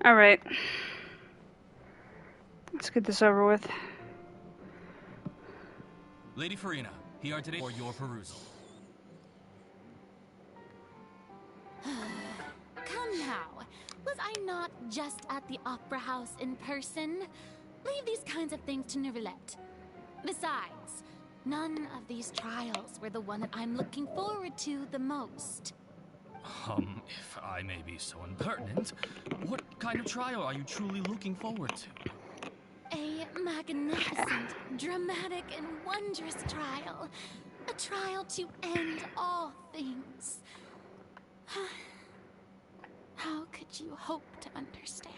Alright. Let's get this over with. Lady Farina, here are today for your perusal. Come now. Was I not just at the Opera House in person? Leave these kinds of things to Neuvillette. Besides, none of these trials were the one that I'm looking forward to the most. If I may be so impertinent, what kind of trial are you truly looking forward to? A magnificent, dramatic, and wondrous trial. A trial to end all things. How could you hope to understand?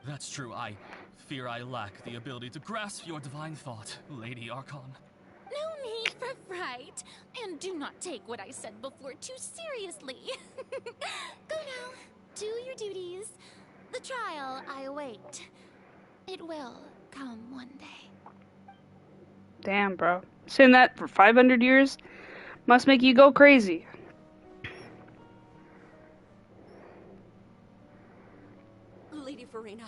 That's true. I fear I lack the ability to grasp your divine thought, Lady Archon. No need for fright, and do not take what I said before too seriously. Go now, do your duties. The trial I await. It will come one day. Damn, bro. Saying that for 500 years must make you go crazy. Lady Farina,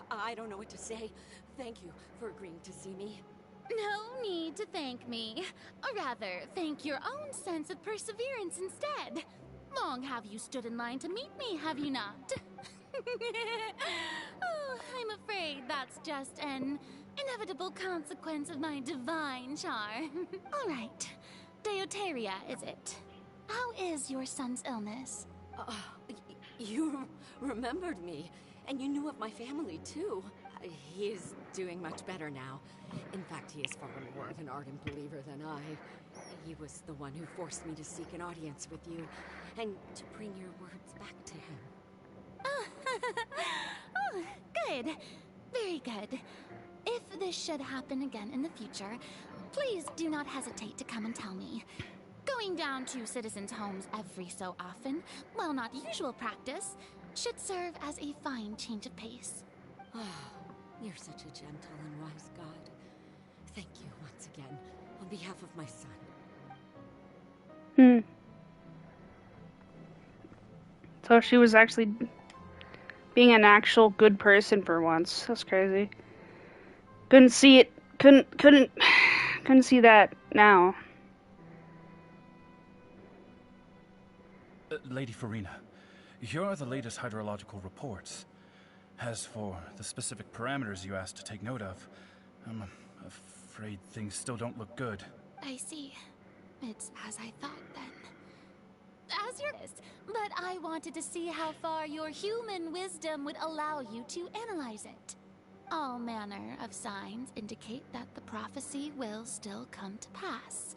I don't know what to say. Thank you for agreeing to see me. No need to thank me. Or rather, thank your own sense of perseverance instead. Long have you stood in line to meet me, have you not? Oh, I'm afraid that's just an inevitable consequence of my divine charm. All right. Deoteria, is it? How is your son's illness? You remembered me, and you knew of my family, too. He is doing much better now. In fact, he is far more of an ardent believer than I. He was the one who forced me to seek an audience with you, and to bring your words back to him. Oh, good. Very good. If this should happen again in the future, please do not hesitate to come and tell me. Going down to citizens' homes every so often, while not usual practice, should serve as a fine change of pace. Oh, you're such a gentle and wise god. Thank you once again, on behalf of my son. So she was actually being an actual good person for once. That's crazy. Couldn't see it. Couldn't see that now. Lady Farina, here are the latest hydrological reports. As for the specific parameters you asked to take note of, I'm afraid things still don't look good. I see. It's as I thought then. As yours, but I wanted to see how far your human wisdom would allow you to analyze it. All manner of signs indicate that the prophecy will still come to pass.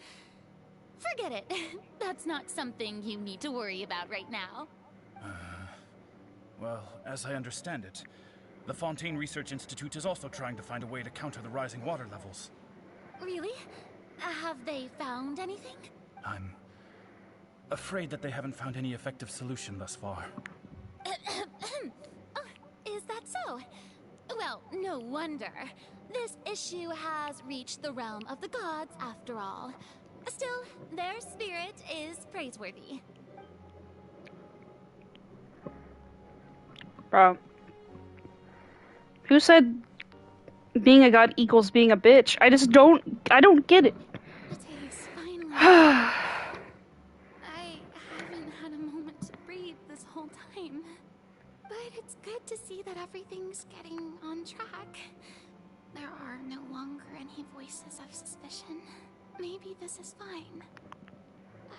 Forget it. That's not something you need to worry about right now. Well, as I understand it, the Fontaine Research Institute is also trying to find a way to counter the rising water levels. Really? Have they found anything? I'm afraid that they haven't found any effective solution thus far. Oh, is that so? Well, no wonder. This issue has reached the realm of the gods, after all. Still, their spirit is praiseworthy. Bro. Who said being a god equals being a bitch? I don't get it. It is finally. I haven't had a moment to breathe this whole time. But it's good to see that everything's getting on track. There are no longer any voices of suspicion. Maybe this is fine.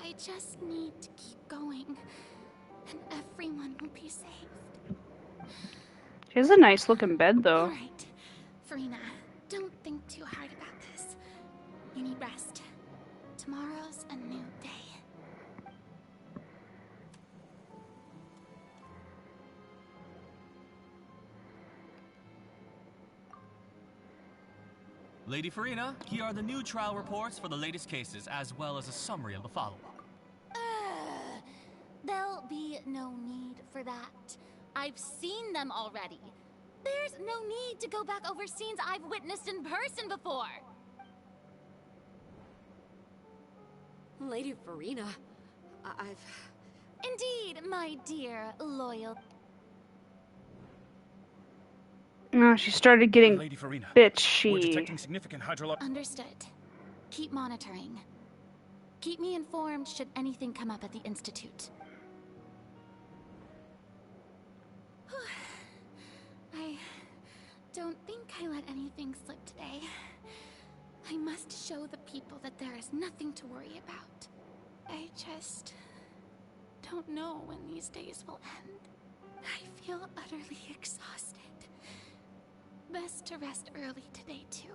I just need to keep going, and everyone will be saved. She has a nice looking bed, though. Alright, Farina, don't think too hard about this. You need rest. Tomorrow's a new day. Lady Farina, here are the new trial reports for the latest cases, as well as a summary of the follow-up. There'll be no need for that. I've seen them already. There's no need to go back over scenes I've witnessed in person before. Lady Farina, Indeed, my dear, loyal... No, she started getting Lady Farina, we're bitchy. detecting significant Understood. Keep monitoring. Keep me informed should anything come up at the Institute. I don't think I let anything slip today. I must show the people that there is nothing to worry about. I just don't know when these days will end. I feel utterly exhausted. Best to rest early today, too.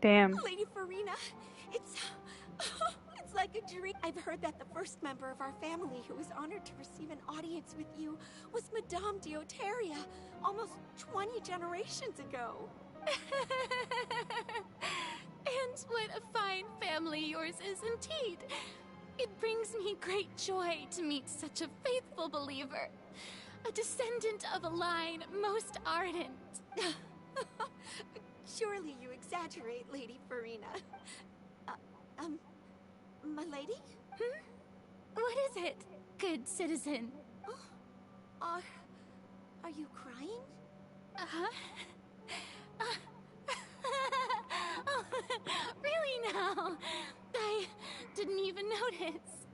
Damn. Lady Farina, it's like a dream. I've heard that the first member of our family who was honored to receive an audience with you was Madame Dioteria, almost 20 generations ago. And what a fine family yours is indeed. It brings me great joy to meet such a faithful believer. A descendant of a line most ardent. Surely you exaggerate, Lady Farina. My lady? What is it, good citizen? Oh, are you crying? Oh, really now? I didn't even notice.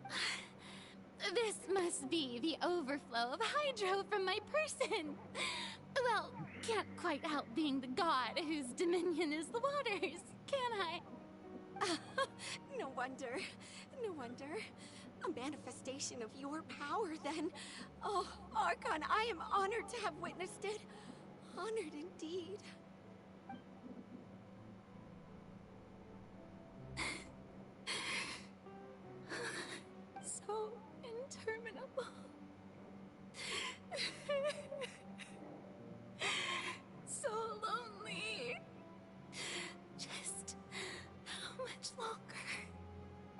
This must be the overflow of hydro from my person. Well, can't quite help being the god whose dominion is the waters, can I? No wonder. No wonder. A manifestation of your power, then. Oh, Archon, I am honored to have witnessed it. Honored indeed. So interminable. So lonely. Just how much longer?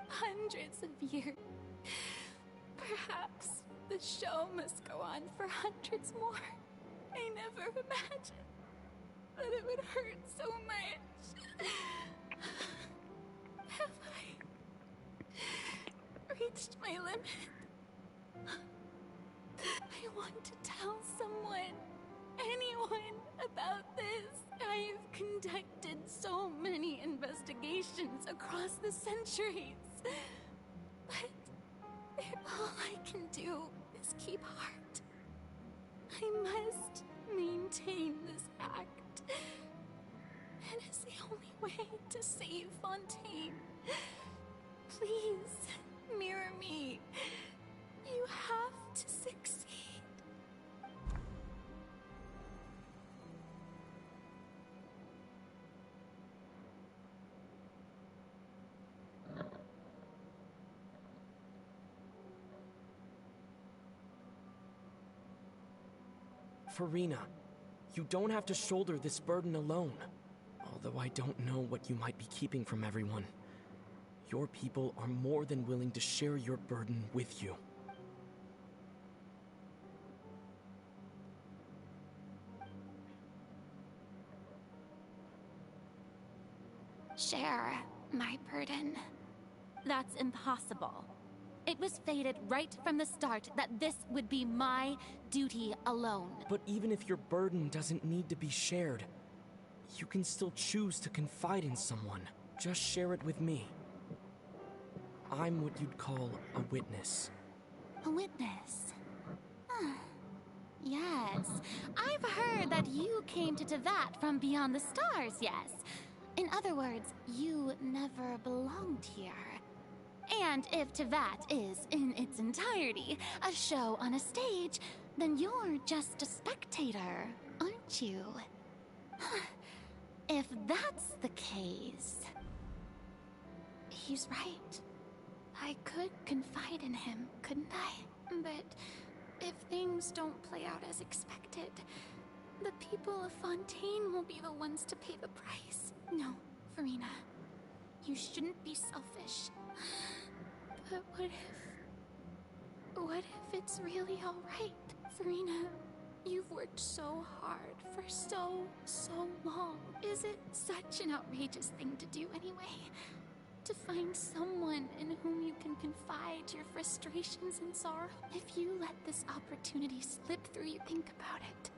Hundreds of years. Perhaps the show must go on for hundreds more. I never imagined that it would hurt so much. Have I reached my limit? I want to tell someone, anyone, about this. I've conducted so many investigations across the centuries. But all I can do is keep heart. I must maintain this act. It is the only way to save Fontaine. Please, mirror me. You have to succeed. Farina, you don't have to shoulder this burden alone. Although I don't know what you might be keeping from everyone. Your people are more than willing to share your burden with you. Share my burden. That's impossible. It was fated right from the start that this would be my duty alone. But even if your burden doesn't need to be shared, you can still choose to confide in someone. Just share it with me. I'm what you'd call a witness. A witness? Yes. I've heard that you came to Tevat from beyond the stars, yes. In other words, you never belonged here. And if Tevat is, in its entirety, a show on a stage, then you're just a spectator, aren't you? If that's the case... He's right. I could confide in him, couldn't I? But if things don't play out as expected, the people of Fontaine will be the ones to pay the price. No, Farina. You shouldn't be selfish. But what if it's really alright? Farina, you've worked so hard for so long. Is it such an outrageous thing to do anyway? To find someone in whom you can confide your frustrations and sorrow? If you let this opportunity slip through you, think about it.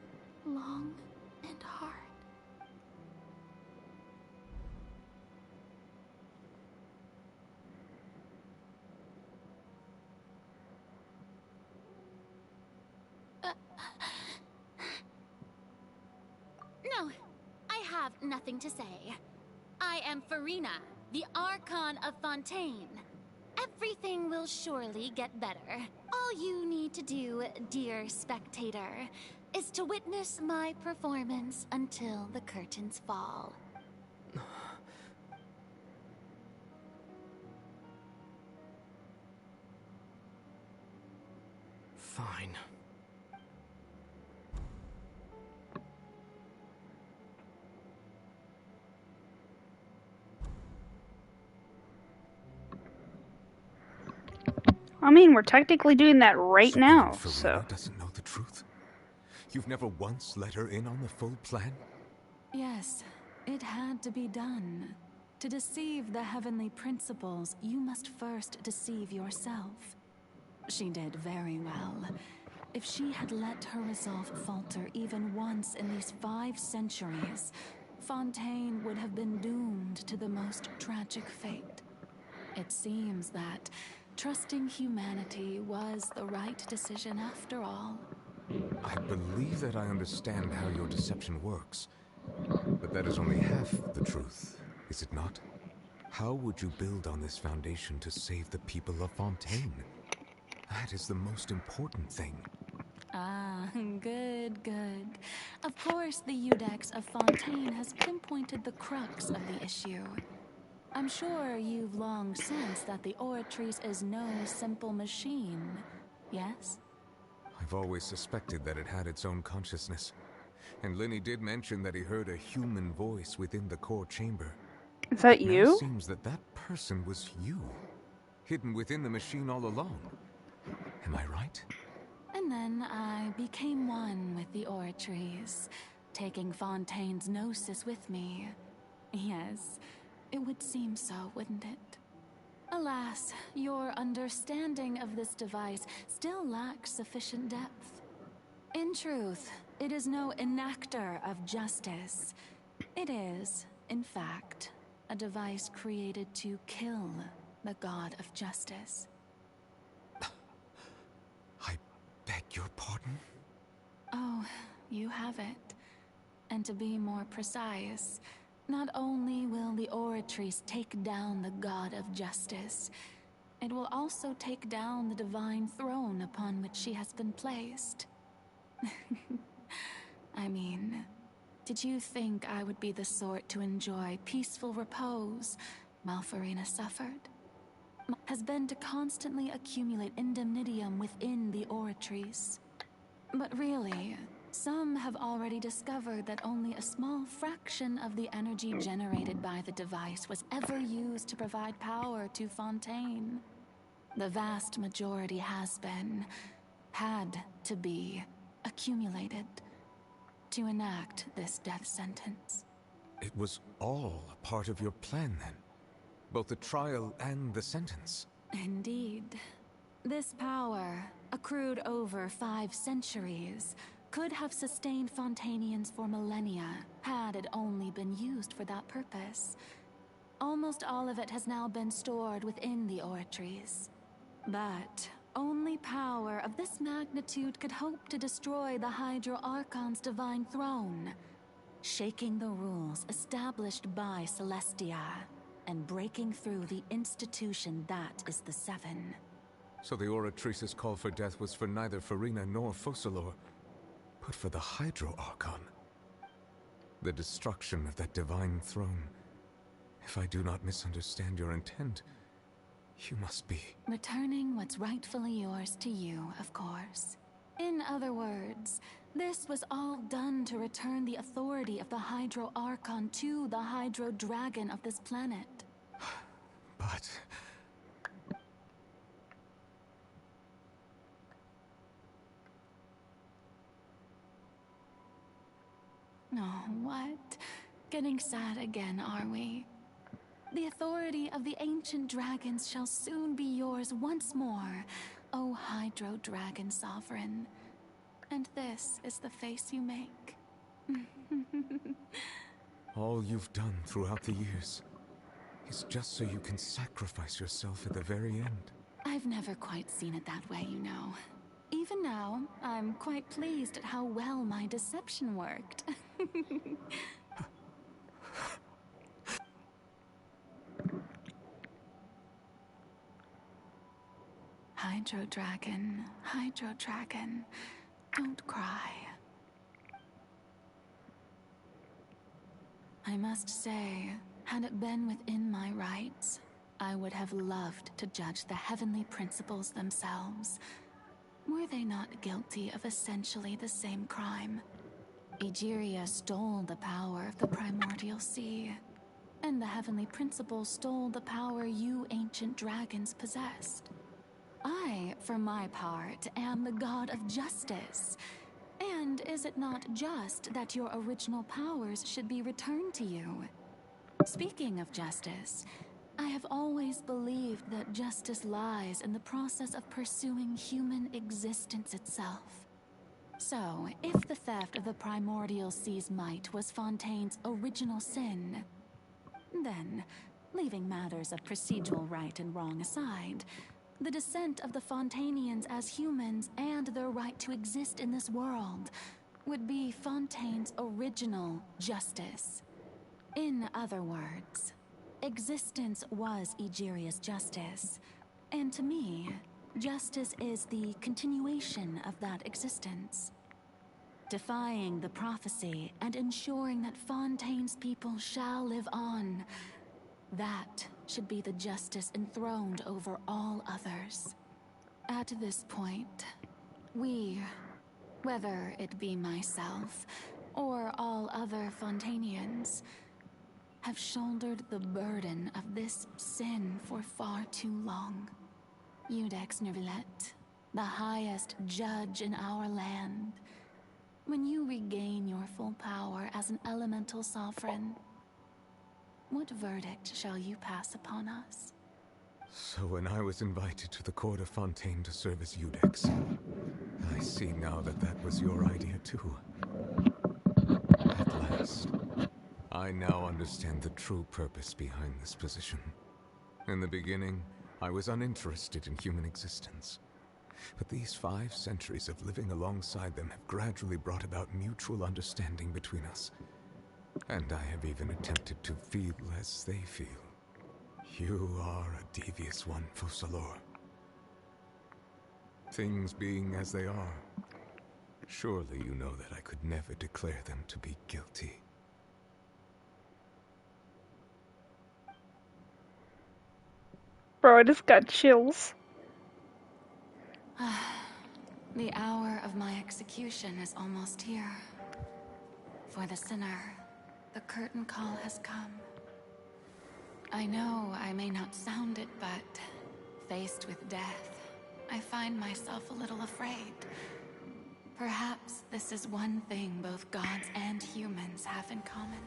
Long and hard. No, I have nothing to say. I am Farina, the Archon of Fontaine. Everything will surely get better. All you need to do, dear spectator, is to witness my performance until the curtains fall. Fine. I mean, we're technically doing that right now, Farina so... doesn't know the truth? You've never once let her in on the full plan? Yes, it had to be done. To deceive the heavenly principles, you must first deceive yourself. She did very well. If she had let her resolve falter even once in these 5 centuries, Fontaine would have been doomed to the most tragic fate. It seems that trusting humanity was the right decision after all. I believe that I understand how your deception works. But that is only half the truth, is it not? How would you build on this foundation to save the people of Fontaine? That is the most important thing. Ah, good. Of course, the Udex of Fontaine has pinpointed the crux of the issue. I'm sure you've long sensed that the Oratrice is no simple machine, yes? I've always suspected that it had its own consciousness. And Lenny did mention that he heard a human voice within the core chamber. Is that Now you? it seems that that person was you, hidden within the machine all along. Am I right? And then I became one with the Oratrice, taking Fontaine's gnosis with me. Yes, it would seem so, wouldn't it? Alas, your understanding of this device still lacks sufficient depth. In truth, it is no enactor of justice. It is, in fact, a device created to kill the god of justice. I beg your pardon? Oh, you have it. And to be more precise, not only will the Oratrice take down the god of justice, it will also take down the divine throne upon which she has been placed. I mean, did you think I would be the sort to enjoy peaceful repose while Farina suffered? Has been to constantly accumulate indemnitium within the Oratrice. But really, some have already discovered that only a small fraction of the energy generated by the device was ever used to provide power to Fontaine. The vast majority had to be, accumulated to enact this death sentence. It was all a part of your plan then? Both the trial and the sentence? Indeed. This power, accrued over 5 centuries, could have sustained Fontainians for millennia, had it only been used for that purpose. Almost all of it has now been stored within the Oratrice. But only power of this magnitude could hope to destroy the Hydro Archon's divine throne, shaking the rules established by Celestia, and breaking through the institution that is the Seven. So the Oratrice's call for death was for neither Farina nor Focalor, but for the Hydro Archon. The destruction of that divine throne. If I do not misunderstand your intent, You must be... Returning what's rightfully yours to you, of course. In other words, this was all done to return the authority of the Hydro Archon to the Hydro Dragon of this planet. But... Oh, what? Getting sad again, are we? The authority of the ancient dragons shall soon be yours once more, O Hydro Dragon Sovereign. And this is the face you make. all you've done throughout the years is just so you can sacrifice yourself at the very end. I've never quite seen it that way, you know. Even now, I'm quite pleased at how well my deception worked. Hydro Dragon, don't cry. I must say, had it been within my rights, I would have loved to judge the heavenly principles themselves. Were they not guilty of essentially the same crime? Egeria stole the power of the primordial sea, and the heavenly principles stole the power you ancient dragons possessed. I, for my part, am the god of justice. And is it not just that your original powers should be returned to you? Speaking of justice, I have always believed that justice lies in the process of pursuing human existence itself. So, if the theft of the primordial sea's might was Fontaine's original sin, then, leaving matters of procedural right and wrong aside, the descent of the Fontanians as humans and their right to exist in this world would be Fontaine's original justice. In other words, existence was Egeria's justice, and to me, justice is the continuation of that existence. Defying the prophecy and ensuring that Fontaine's people shall live on, that should be the justice enthroned over all others. At this point, we, whether it be myself or all other Fontanians, have shouldered the burden of this sin for far too long. Iudex Neuvillette, the highest judge in our land, when you regain your full power as an elemental sovereign, what verdict shall you pass upon us? So when I was invited to the court of Fontaine to serve as Iudex, I see now that that was your idea too. At last, I now understand the true purpose behind this position. In the beginning, I was uninterested in human existence. But these 5 centuries of living alongside them have gradually brought about mutual understanding between us. And I have even attempted to feel as they feel. You are a devious one, Focalors. Things being as they are, surely you know that I could never declare them to be guilty. Bro, I just got chills. The hour of my execution is almost here. For the sinner, the curtain call has come. I know I may not sound it, but faced with death, I find myself a little afraid. Perhaps this is one thing both gods and humans have in common.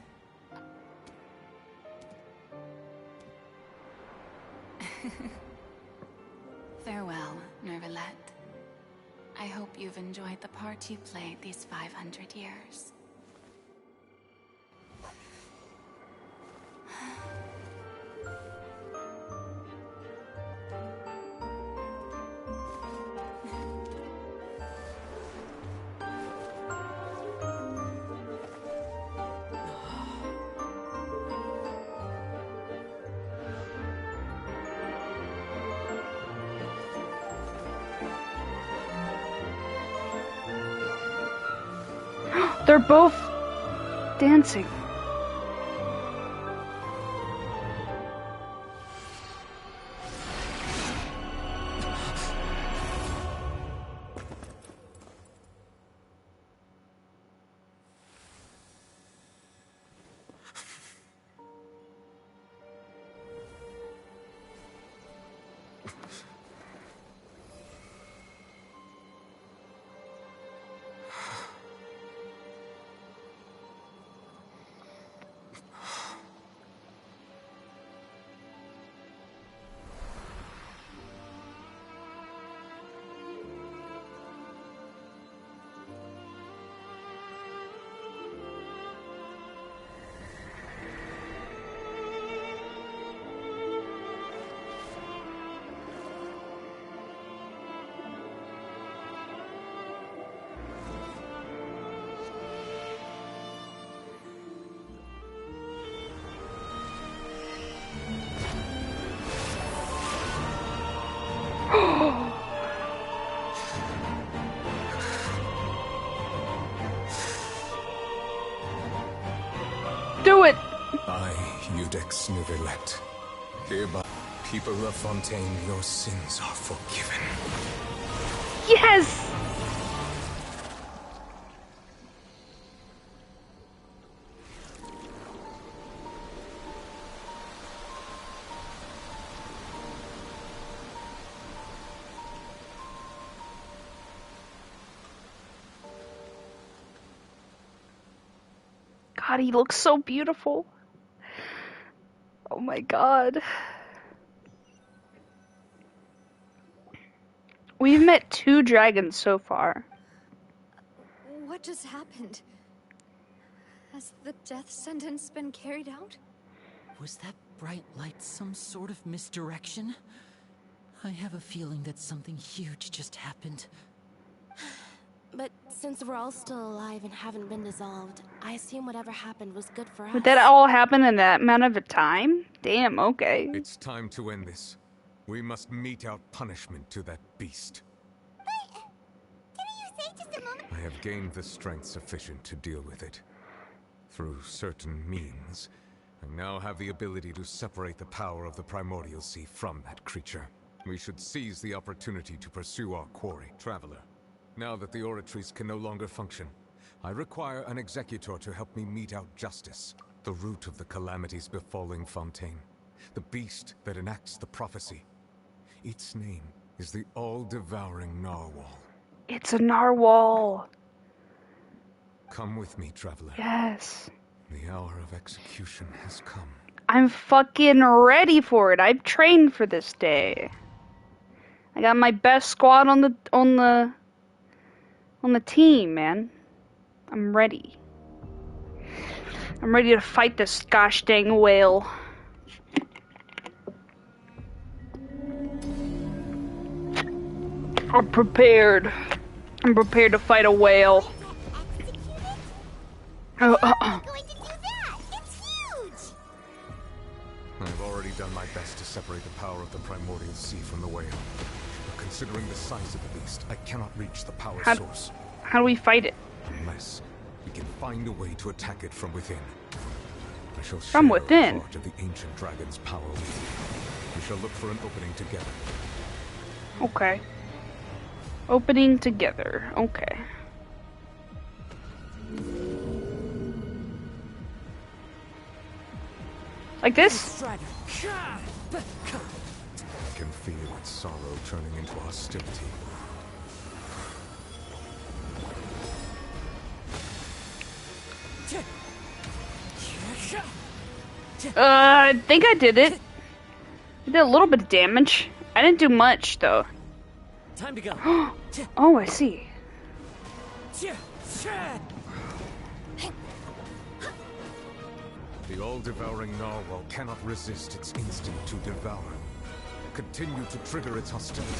Farewell, Neuvillette. I hope you've enjoyed the part you played these 500 years. They're both dancing. Judex Nivelet. Hereby, people of Fontaine, your sins are forgiven. Yes! God, he looks so beautiful. Oh my god. We've met 2 dragons so far. What just happened? Has the death sentence been carried out? Was that bright light some sort of misdirection? I have a feeling that something huge just happened. But since we're all still alive and haven't been dissolved, I assume whatever happened was good for us. Would that all happen in that amount of a time? Damn, okay. It's time to end this. We must mete out punishment to that beast. But, didn't you say just a moment? I have gained the strength sufficient to deal with it. Through certain means, I now have the ability to separate the power of the Primordial Sea from that creature. We should seize the opportunity to pursue our quarry. Traveler, now that the oratories can no longer function, I require an executor to help me mete out justice. The root of the calamities befalling Fontaine. The beast that enacts the prophecy. Its name is the all-devouring narwhal. It's a narwhal. Come with me, traveler. Yes. The hour of execution has come. I'm fucking ready for it. I've trained for this day. I got my best squad on the team, man. I'm ready. I'm ready to fight this gosh dang whale. I'm prepared. I'm prepared to fight a whale. Going to do that? It's huge! I've already done my best to separate the power of the Primordial Sea from the whale. But considering the size of the beast, I cannot reach the power source. How do we fight it? Unless we can find a way to attack it from within. I shall From share within? part of the ancient dragon's power with you. We shall look for an opening together. Okay. Opening together. Okay. Like this? I can feel its sorrow turning into hostility. I think I did it. I did a little bit of damage. I didn't do much, though. Time to go. Oh, I see. The all-devouring narwhal cannot resist its instinct to devour. Continue to trigger its hostility.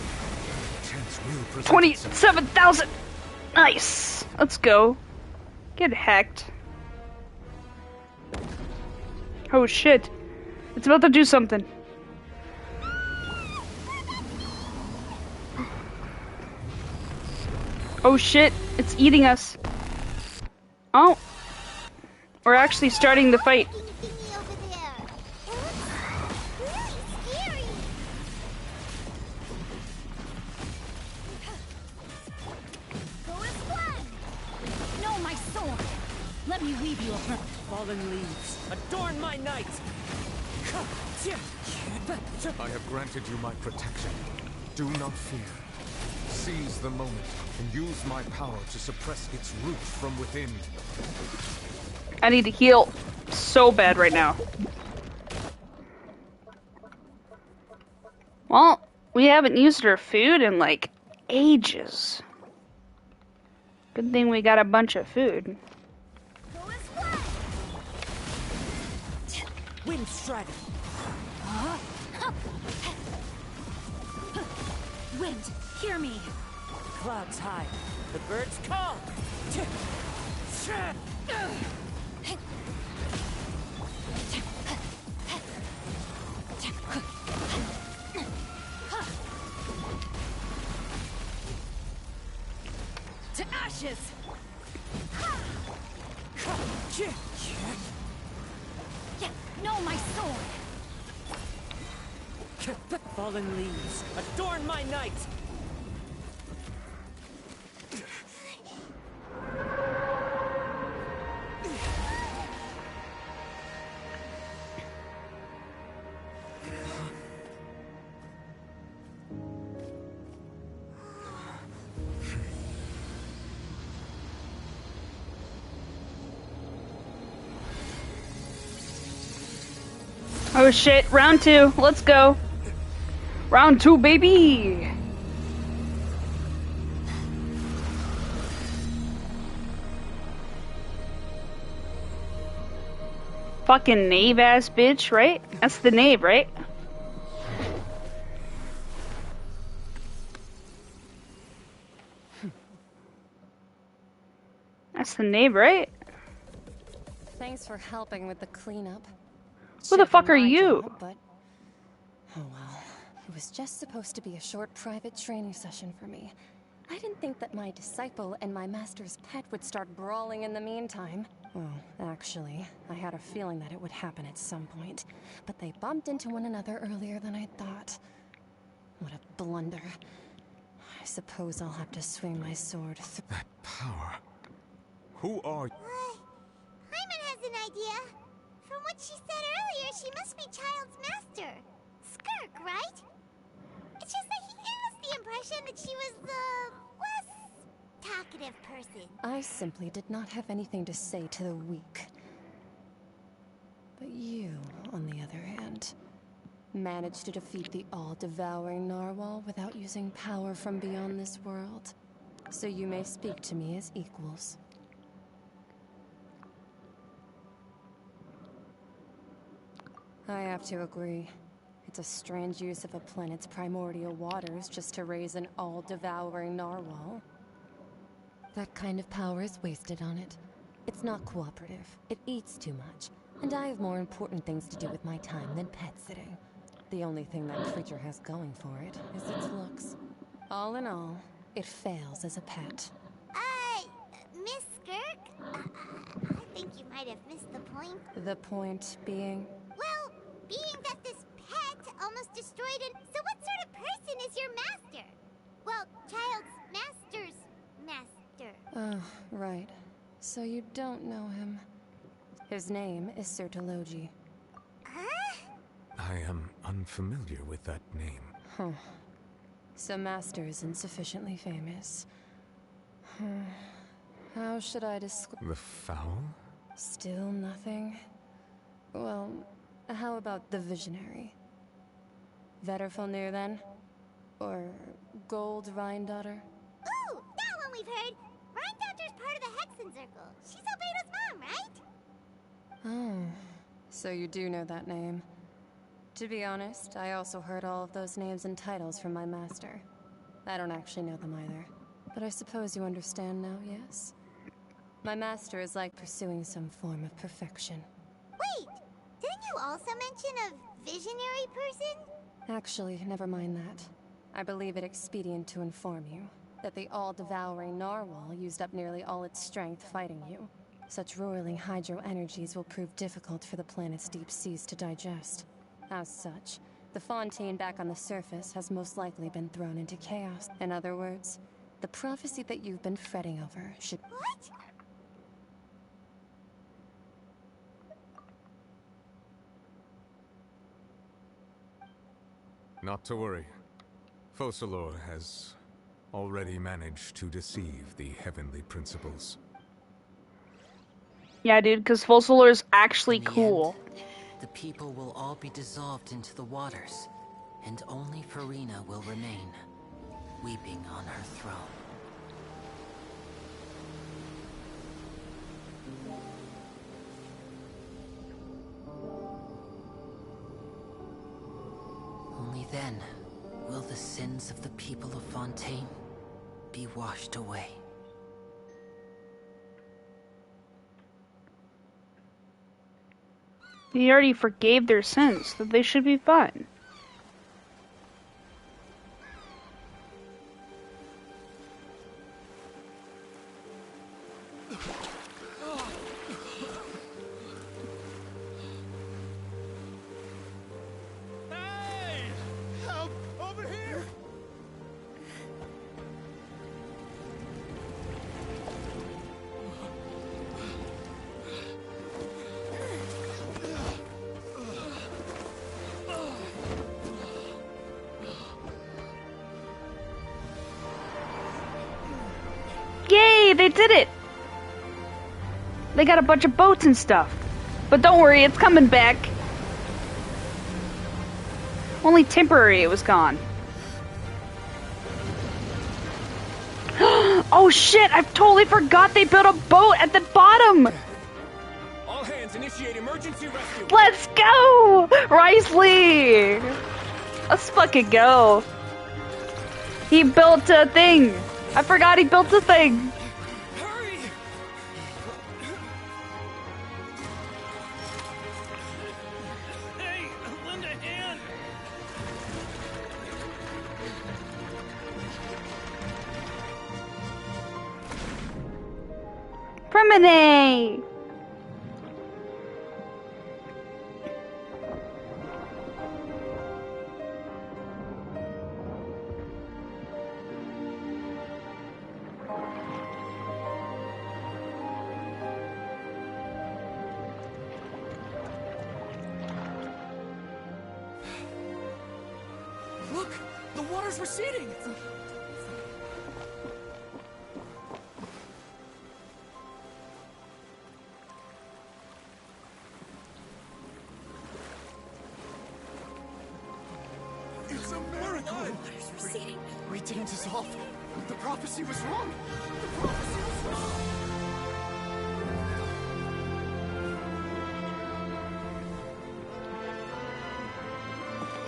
Chance will present 27,000! Nice! Let's go. Get hacked. Oh shit. It's about to do something. Oh shit, it's eating us. Oh. We're actually starting the fight. No, my sword! Let me weave you a Fallen leaves, adorn my night! I have granted you my protection. Do not fear. Seize the moment and use my power to suppress its root from within. I need to heal so bad right now. Well, we haven't used our food in like ages. Good thing we got a bunch of food. Wind Strider! Wind, hear me! Clouds high, the birds call! To ashes! know my sword. Fallen leaves, adorn my night! Oh shit, round 2. Let's go. Round 2, baby! Fucking knave ass bitch, right? That's the knave, right? That's the knave, right? Thanks for helping with the cleanup. Who the fuck are Should've been my you? job, but oh well. It was just supposed to be a short private training session for me. I didn't think that my disciple and my master's pet would start brawling in the meantime. Well, actually, I had a feeling that it would happen at some point, but they bumped into one another earlier than I thought. What a blunder. I suppose I'll have to swing my sword through. That power. Who are you? Hyman has an idea. From what she said earlier, she must be Child's master. Skirk, right? It's just that he gave us the impression that she was the less talkative person. I simply did not have anything to say to the weak. But you, on the other hand, managed to defeat the all-devouring narwhal without using power from beyond this world. So you may speak to me as equals. I have to agree. It's a strange use of a planet's primordial waters just to raise an all-devouring narwhal. That kind of power is wasted on it. It's not cooperative. It eats too much. And I have more important things to do with my time than pet sitting. The only thing that creature has going for it is its looks. All in all, it fails as a pet. Miss Skirk? I think you might have missed the point. The point being? Well, being that this pet almost destroyed it. So what sort of person is your master? Well, Child's master's master. Oh, right. So you don't know him. His name is Sertologi. Huh? I am unfamiliar with that name. Huh. So Master isn't sufficiently famous. How should I describe... The Foul? Still nothing? Well, how about the Visionary? Vetterfulnir then? Or Gold Rhindaughter? Ooh, that one we've heard. Rhindaughter's part of the Hexen Circle. She's Albedo's mom, right? Oh, so you do know that name. To be honest, I also heard all of those names and titles from my master. I don't actually know them either. But I suppose you understand now, yes? My master is like pursuing some form of perfection. Wait, didn't you also mention a visionary person? Actually, never mind that. I believe it expedient to inform you that the all-devouring narwhal used up nearly all its strength fighting you. Such roiling hydro energies will prove difficult for the planet's deep seas to digest. As such, the Fontaine back on the surface has most likely been thrown into chaos. In other words, the prophecy that you've been fretting over should... What? Not to worry. Focalor has already managed to deceive the heavenly principles. Yeah, dude, because Focalor is actually In the cool. end, the people will all be dissolved into the waters, and only Farina will remain, weeping on her throne. Only then will the sins of the people of Fontaine be washed away. He already forgave their sins, so they should be fine. Yay, they did it! They got a bunch of boats and stuff. But don't worry, it's coming back. Only temporary it was gone. Oh shit, I totally forgot they built a boat at the bottom! All hands, initiate emergency rescue! Let's go! Risley! Let's fucking go. He built a thing. I forgot he built a thing. Hurry! Hey, lend a hand. Premone! Look! The water's receding! It's a miracle! The water's receding. We didn't dissolve. The prophecy was wrong. The prophecy was wrong.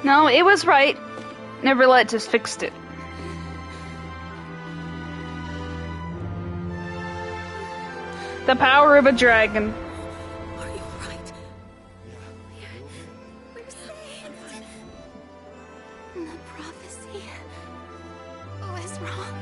No, it was right. Neverlet just fixed it. The power of a dragon. Are you alright? We're saved. The prophecy was wrong.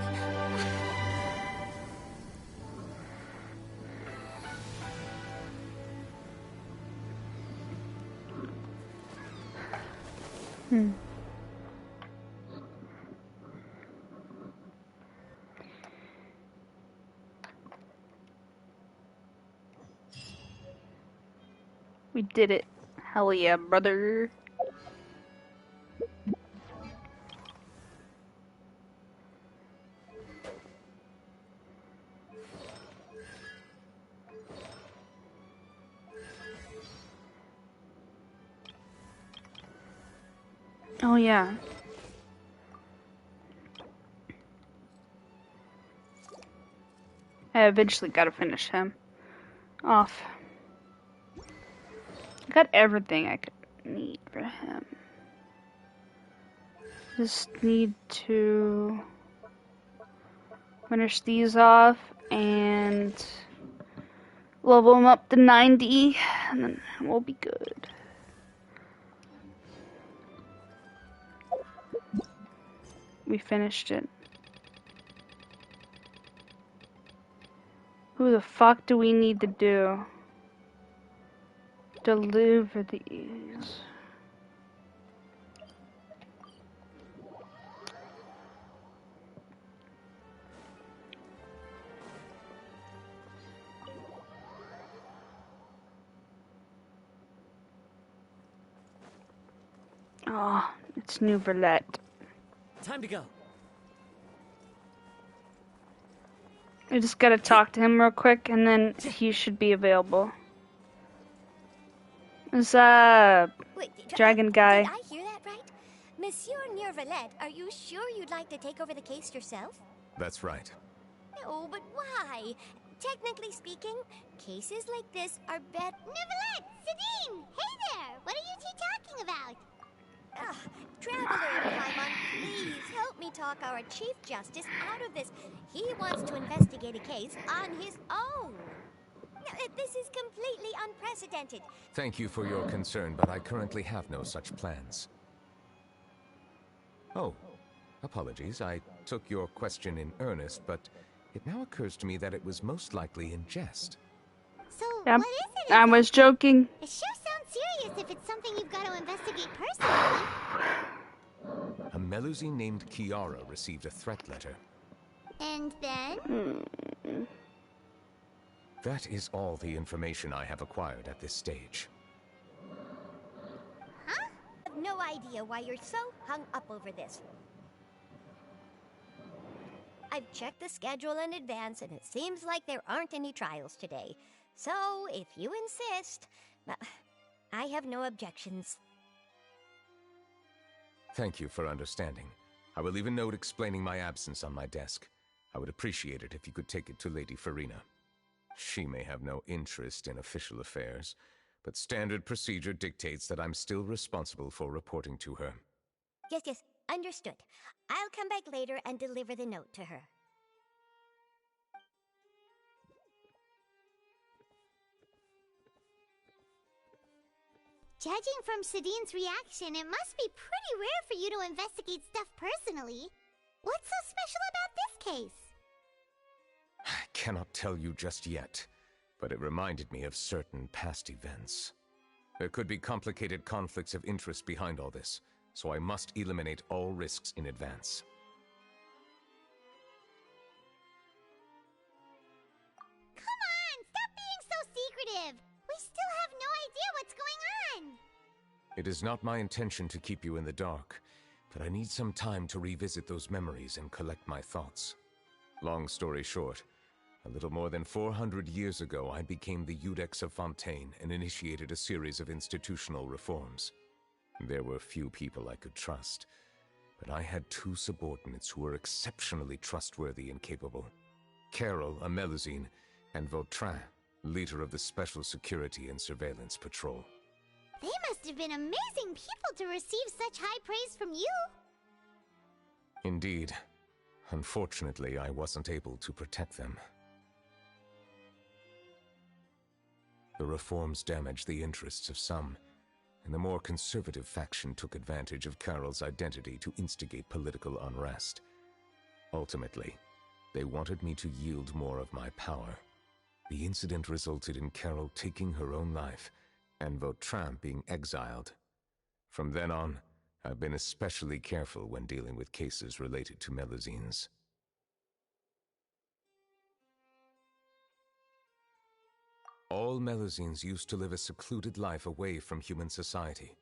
We did it. Hell yeah, brother. Oh yeah. I eventually gotta finish him off. I got everything I could need for him. Just need to finish these off and level him up to 90, and then we'll be good. We finished it. Who the fuck do we need to do? Deliver these. Oh, it's New Verlet. Time to go. I just gotta talk to him real quick, and then he should be available. What's up, Wait, dragon guy? Did I hear that right? Monsieur Nervalet, are you sure you'd like to take over the case yourself? That's right. No, but why? Technically speaking, cases like this are bet. Neverlet! Sadine! Hey there! What are you two talking about? Ugh, Traveler Paimon, please help me talk our Chief Justice out of this. He wants to investigate a case on his own. Now, this is completely unprecedented. Thank you for your concern, but I currently have no such plans. Oh, apologies. I took your question in earnest, but it now occurs to me that it was most likely in jest. So, Yep. what is it? I was joking. It sure sounds serious if it's something you've got to investigate personally. A Melusi named Kiara received a threat letter. And then? That is all the information I have acquired at this stage. Huh? I have no idea why you're so hung up over this. I've checked the schedule in advance, and it seems like there aren't any trials today. So, if you insist, I have no objections. Thank you for understanding. I will leave a note explaining my absence on my desk. I would appreciate it if you could take it to Lady Farina. She may have no interest in official affairs, but standard procedure dictates that I'm still responsible for reporting to her. Yes, understood. I'll come back later and deliver the note to her. Judging from Sadine's reaction, it must be pretty rare for you to investigate stuff personally. What's so special about this case? I cannot tell you just yet, but it reminded me of certain past events. There could be complicated conflicts of interest behind all this, so I must eliminate all risks in advance. Come on, stop being so secretive! We still have no idea what's going on! It is not my intention to keep you in the dark, but I need some time to revisit those memories and collect my thoughts. Long story short, a little more than 400 years ago, I became the Iudex of Fontaine and initiated a series of institutional reforms. There were few people I could trust, but I had two subordinates who were exceptionally trustworthy and capable. Carol, a Melusine, and Vautrin, leader of the Special Security and Surveillance Patrol. They must have been amazing people to receive such high praise from you! Indeed. Unfortunately, I wasn't able to protect them. The reforms damaged the interests of some, and the more conservative faction took advantage of Carol's identity to instigate political unrest. Ultimately, they wanted me to yield more of my power. The incident resulted in Carol taking her own life, and Vautrin being exiled. From then on, I've been especially careful when dealing with cases related to Melusines. All Melusines used to live a secluded life away from human society.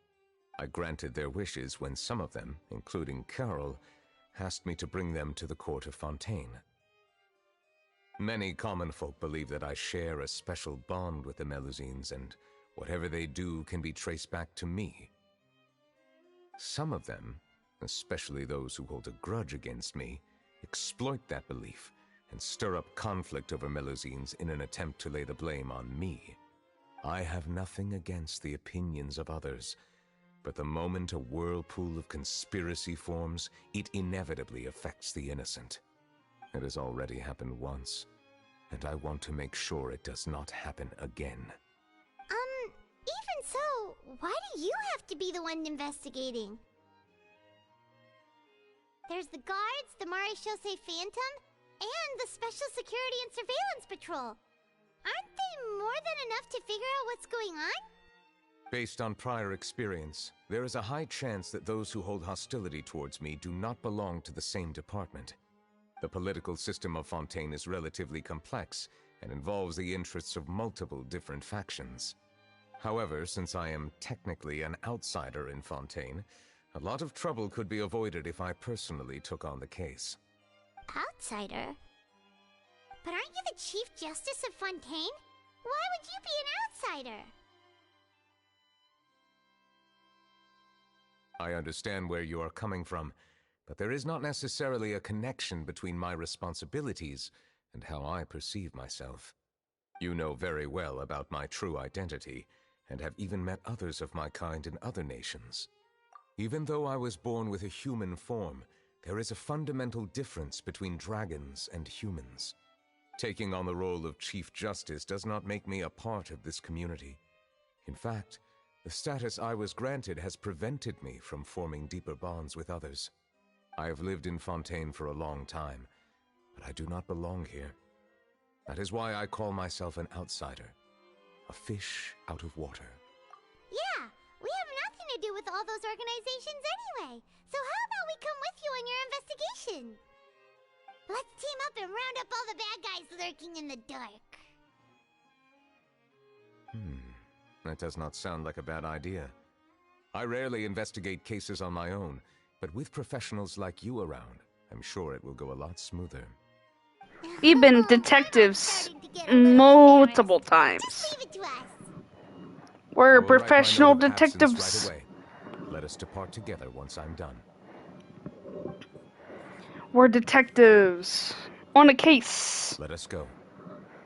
I granted their wishes when some of them, including Carol, asked me to bring them to the court of Fontaine. Many common folk believe that I share a special bond with the Melusines, and whatever they do can be traced back to me. Some of them, especially those who hold a grudge against me, exploit that belief and stir up conflict over Melusines in an attempt to lay the blame on me. I have nothing against the opinions of others, but the moment a whirlpool of conspiracy forms, it inevitably affects the innocent. It has already happened once, and I want to make sure it does not happen again. Even so, why do you have to be the one investigating? There's the guards, the Marechaussee Phantom, and the Special Security and Surveillance Patrol. Aren't they more than enough to figure out what's going on? Based on prior experience, there is a high chance that those who hold hostility towards me do not belong to the same department. The political system of Fontaine is relatively complex and involves the interests of multiple different factions. However, since I am technically an outsider in Fontaine, a lot of trouble could be avoided if I personally took on the case. Outsider? But aren't you the Chief Justice of Fontaine? Why would you be an outsider? I understand where you are coming from, but there is not necessarily a connection between my responsibilities and how I perceive myself. You know very well about my true identity, and have even met others of my kind in other nations. Even though I was born with a human form, there is a fundamental difference between dragons and humans. Taking on the role of Chief Justice does not make me a part of this community. In fact, the status I was granted has prevented me from forming deeper bonds with others. I have lived in Fontaine for a long time, but I do not belong here. That is why I call myself an outsider. A fish out of water. Yeah, we have nothing to do with all those organizations anyway. So how about we come with you on your investigation? Let's team up and round up all the bad guys lurking in the dark. That does not sound like a bad idea. I rarely investigate cases on my own, but with professionals like you around, I'm sure it will go a lot smoother. We've been detectives multiple times. Just leave it to us. We're I will write my professional note of absence detectives. right away. Let us depart together once I'm done. We're detectives. On a case. Let us go.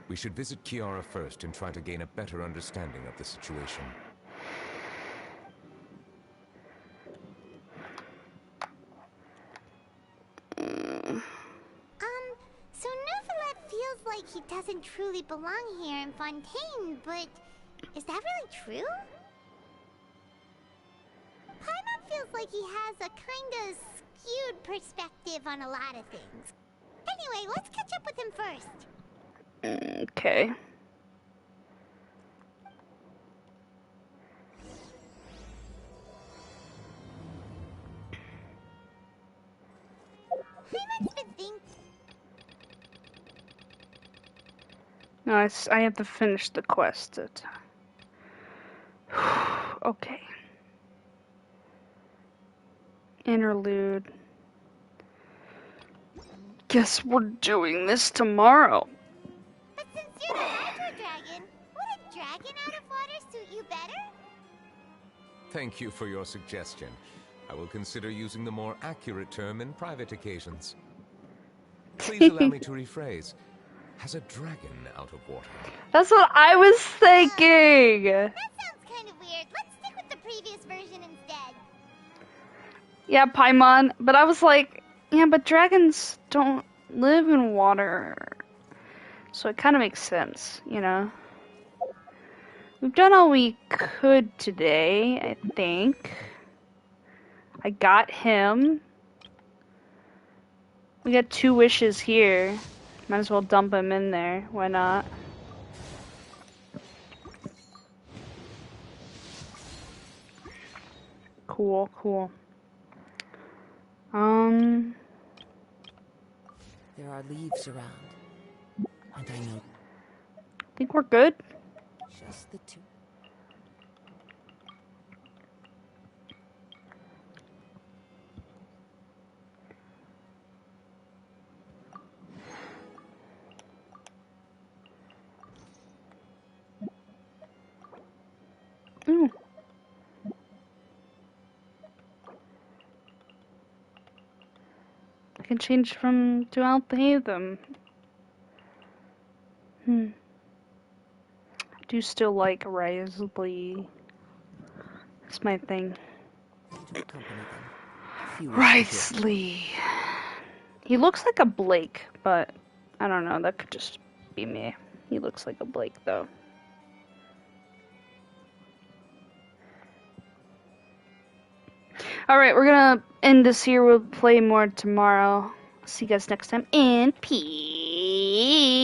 We should visit Kiara first and try to gain a better understanding of the situation. So Neuvillette feels like he doesn't truly belong here in Fontaine, but is that really true? Paimon feels like he has a kinda skewed perspective on a lot of things. Anyway, let's catch up with him first. Okay. Paimon's been thinking. No, I have to finish the quest. Okay. Interlude. Guess we're doing this tomorrow. But since you're the Hydro Dragon, would a dragon out of water suit you better? Thank you for your suggestion. I will consider using the more accurate term in private occasions. Please allow me to rephrase. Has a dragon out of water? That's what I was thinking. That sounds kind of weird. Let's stick with the previous version instead. Yeah, Paimon. But I was like, yeah, but dragons don't live in water. So it kind of makes sense, you know? We've done all we could today, I think. I got him. We got 2 wishes here. Might as well dump him in there. Why not? Cool, cool. There are leaves around, and I know think we're good. just the two. Ooh. I can change from to pay them. I do still like Risley. It's my thing. Risley. He looks like a Blake, but I don't know. That could just be me. He looks like a Blake, though. Alright, we're gonna end this here. We'll play more tomorrow. See you guys next time, and peace.